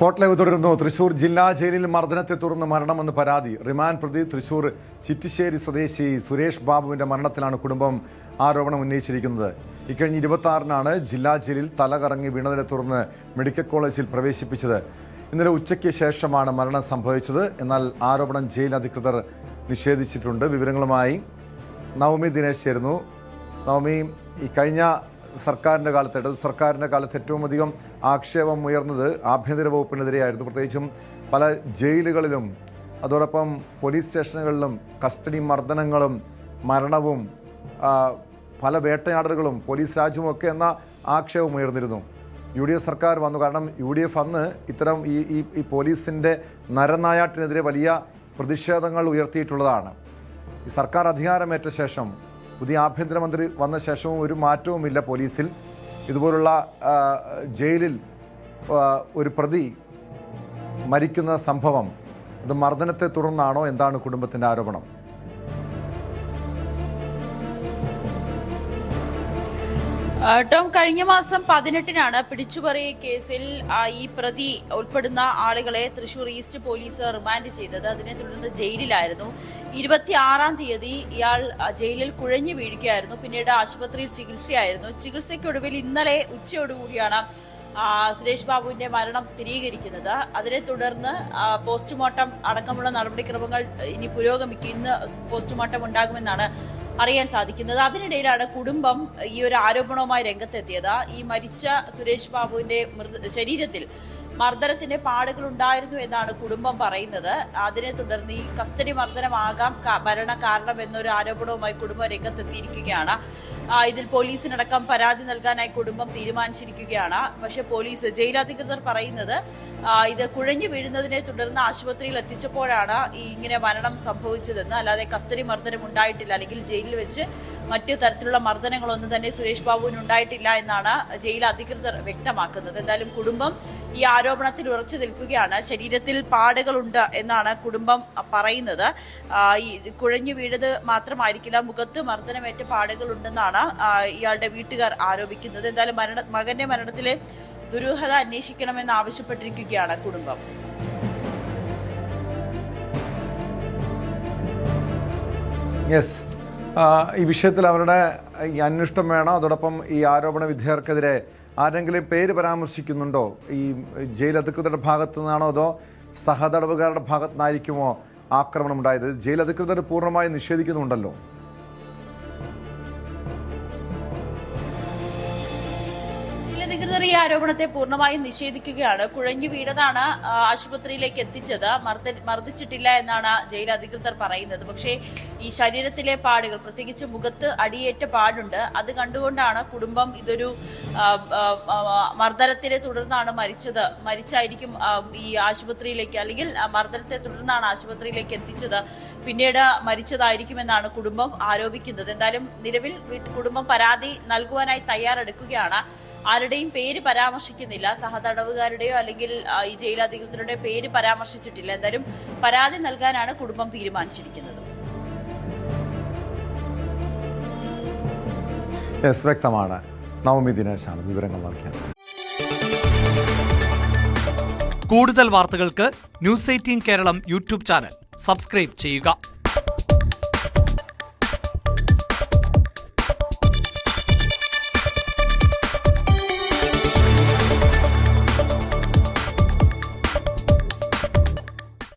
Spot live തുടരുന്നു. തൃശൂർ ജില്ലാ ജയിലിൽ മർദ്ദനത്തെ തുടർന്ന് മരണമെന്ന് പരാതി. റിമാൻഡ് പ്രതി തൃശൂർ ചിറ്റിശ്ശേരി സ്വദേശി സുരേഷ് ബാബുവിന്റെ മരണത്തിലാണ് കുടുംബം ആരോപണം ഉന്നയിച്ചിരിക്കുന്നത്. ഇക്കഴിഞ്ഞ 26-നാണ് ജില്ലാ ജയിലിൽ തലകറങ്ങി വീണതിനെ തുടർന്ന് മെഡിക്കൽ കോളേജിൽ പ്രവേശിപ്പിച്ചത്. ഇന്നലെ ഉച്ചയ്ക്ക് ശേഷമാണ് മരണം സംഭവിച്ചത്. എന്നാൽ ആരോപണം ജയിൽ അധികൃതർ നിഷേധിച്ചിട്ടുണ്ട്. വിവരങ്ങളുമായി നവമി ദിനേശ് ചേരുന്നു. നവമി, ഈ കഴിഞ്ഞ സർക്കാരിൻ്റെ കാലത്ത്, ഇടത് സർക്കാരിൻ്റെ കാലത്ത് ഏറ്റവും അധികം ആക്ഷേപം ഉയർന്നത് ആഭ്യന്തര വകുപ്പിനെതിരെയായിരുന്നു. പ്രത്യേകിച്ചും പല ജയിലുകളിലും അതോടൊപ്പം പോലീസ് സ്റ്റേഷനുകളിലും കസ്റ്റഡി മർദ്ദനങ്ങളും മരണവും പല വേട്ടയാടലുകളും പോലീസ് രാജ്യവും ഒക്കെ എന്ന ആക്ഷേപം ഉയർന്നിരുന്നു. UDF സർക്കാർ വന്നു. കാരണം UDF അന്ന് ഇത്തരം ഈ പോലീസിൻ്റെ നരനായാട്ടിനെതിരെ വലിയ പ്രതിഷേധങ്ങൾ ഉയർത്തിയിട്ടുള്ളതാണ്. ഈ സർക്കാർ അധികാരമേറ്റ ശേഷം പുതിയ ആഭ്യന്തരമന്ത്രി വന്ന ശേഷവും ഒരു മാറ്റവുമില്ല പോലീസിൽ. ഇതുപോലുള്ള ജയിലിൽ ഒരു പ്രതി മരിക്കുന്ന സംഭവം ഇത് മർദ്ദനത്തെ തുടർന്നാണോ? എന്താണ് കുടുംബത്തിൻ്റെ ആരോപണം? ടോം, കഴിഞ്ഞ മാസം 18-നാണ് പിടിച്ചുപറി കേസിൽ ഈ പ്രതി ഉൾപ്പെടുന്ന ആളുകളെ തൃശൂർ ഈസ്റ്റ് പോലീസ് റിമാൻഡ് ചെയ്തത്. അതിനെ തുടർന്ന് ജയിലിലായിരുന്നു. 26-ാം തീയതി ഇയാൾ ജയിലിൽ കുഴഞ്ഞു വീഴുകയായിരുന്നു. പിന്നീട് ആശുപത്രിയിൽ ചികിത്സയായിരുന്നു. ചികിത്സയ്ക്കൊടുവിൽ ഇന്നലെ ഉച്ചയോടുകൂടിയാണ് സുരേഷ് ബാബുവിന്റെ മരണം സ്ഥിരീകരിക്കുന്നത്. അതിനെ തുടർന്ന് പോസ്റ്റ്മോർട്ടം അടക്കമുള്ള നടപടിക്രമങ്ങൾ ഇനി പുരോഗമിക്കും. ഇന്ന് പോസ്റ്റ്മോർട്ടം ഉണ്ടാകുമെന്നാണ് അറിയാൻ സാധിക്കുന്നത്. അതിനിടയിലാണ് കുടുംബം ഈ ഒരു ആരോപണവുമായി രംഗത്തെത്തിയത്. ഈ മരിച്ച സുരേഷ് ബാബുവിന്റെ ശരീരത്തിൽ മർദ്ദനത്തിന്റെ പാടുകൾ ഉണ്ടായിരുന്നു എന്നാണ് കുടുംബം പറയുന്നത്. അതിനെ തുടർന്ന് ഈ കസ്റ്റഡി മർദ്ദനമാകാം മരണ കാരണം എന്നൊരു ആരോപണവുമായി കുടുംബം രംഗത്തെത്തിയിരിക്കുകയാണ്. ഇതിൽ പോലീസിനടക്കം പരാതി നൽകാനായി കുടുംബം തീരുമാനിച്ചിരിക്കുകയാണ്. പക്ഷേ പോലീസ്, ജയിലധികൃതർ പറയുന്നത് ഇത് കുഴഞ്ഞു വീഴുന്നതിനെ തുടർന്ന് ആശുപത്രിയിൽ എത്തിച്ചപ്പോഴാണ് ഇങ്ങനെ മരണം സംഭവിച്ചതെന്ന്, അല്ലാതെ കസ്റ്റഡി മർദ്ദനം ഉണ്ടായിട്ടില്ല, അല്ലെങ്കിൽ ജയിലിൽ വെച്ച് മറ്റു തരത്തിലുള്ള മർദ്ദനങ്ങളൊന്നും തന്നെ സുരേഷ് ബാബുവിന് ഉണ്ടായിട്ടില്ല എന്നാണ് ജയിൽ അധികൃതർ വ്യക്തമാക്കുന്നത്. എന്തായാലും കുടുംബം ഈ ആരോപണത്തിൽ ഉറച്ചു നിൽക്കുകയാണ്. ശരീരത്തിൽ പാടുകളുണ്ട് എന്നാണ് കുടുംബം പറയുന്നത്. കുഴഞ്ഞു വീഴത് മാത്രമായിരിക്കില്ല, മുഖത്ത് മർദ്ദനമേറ്റ പാടുകളുണ്ടെന്നാണ് ഇയാളുടെ വീട്ടുകാർ ആരോപിക്കുന്നത്. എന്തായാലും മകന്റെ മരണത്തിലെ ദുരൂഹത അന്വേഷിക്കണമെന്ന് ആവശ്യപ്പെട്ടിരിക്കുകയാണ് കുടുംബം. ഈ വിഷയത്തിൽ അവരുടെ ഈ അന്വേഷണം വേണം. അതോടൊപ്പം ഈ ആരോപണ വിധേയർക്കെതിരെ ആരെങ്കിലും പേര് പരാമർശിക്കുന്നുണ്ടോ? ഈ ജയിൽ അധികൃതരുടെ ഭാഗത്തു നിന്നാണോ അതോ സഹതടവുകാരുടെ ഭാഗത്തു നിന്നായിരിക്കുമോ ആക്രമണം ഉണ്ടായത്? ജയിൽ അധികൃതർ പൂർണ്ണമായി നിഷേധിക്കുന്നുണ്ടല്ലോ. അധികൃതർ ഈ ആരോപണത്തെ പൂർണ്ണമായും നിഷേധിക്കുകയാണ്. കുഴഞ്ഞു വീണതാണ് ആശുപത്രിയിലേക്ക് എത്തിച്ചത്, മർദ്ദിച്ചിട്ടില്ല എന്നാണ് ജയിൽ അധികൃതർ പറയുന്നത്. പക്ഷേ ഈ ശരീരത്തിലെ പാടുകൾ, പ്രത്യേകിച്ച് മുഖത്ത് അടിയേറ്റ പാടുണ്ട്. അത് കണ്ടുകൊണ്ടാണ് കുടുംബം ഇതൊരു മർദ്ദനത്തിനെ തുടർന്നാണ് മരിച്ചായിരിക്കും ഈ ആശുപത്രിയിലേക്ക്, അല്ലെങ്കിൽ മർദ്ദനത്തെ തുടർന്നാണ് ആശുപത്രിയിലേക്ക് എത്തിച്ചത്, പിന്നീട് മരിച്ചതായിരിക്കുമെന്നാണ് കുടുംബം ആരോപിക്കുന്നത്. എന്തായാലും നിലവിൽ കുടുംബം പരാതി നൽകുവാനായി തയ്യാറെടുക്കുകയാണ്. ആരുടെയും പേര് പരാമർശിക്കുന്നില്ല. സഹതടവുകാരുടെയോ അല്ലെങ്കിൽ ഈ ജയിലധികൃതരുടെ പേര് പരാമർശിച്ചിട്ടില്ല. എന്തായാലും പരാതി നൽകാനാണ് കുടുംബം തീരുമാനിച്ചിരിക്കുന്നത്. വ്യക്തമാണ്. നവമി ദിനേശാണ് വിവരങ്ങൾ നൽകിയത്. കൂടുതൽ വാർത്തകൾക്ക് News 18 Keralam YouTube channel subscribe ചെയ്യുക.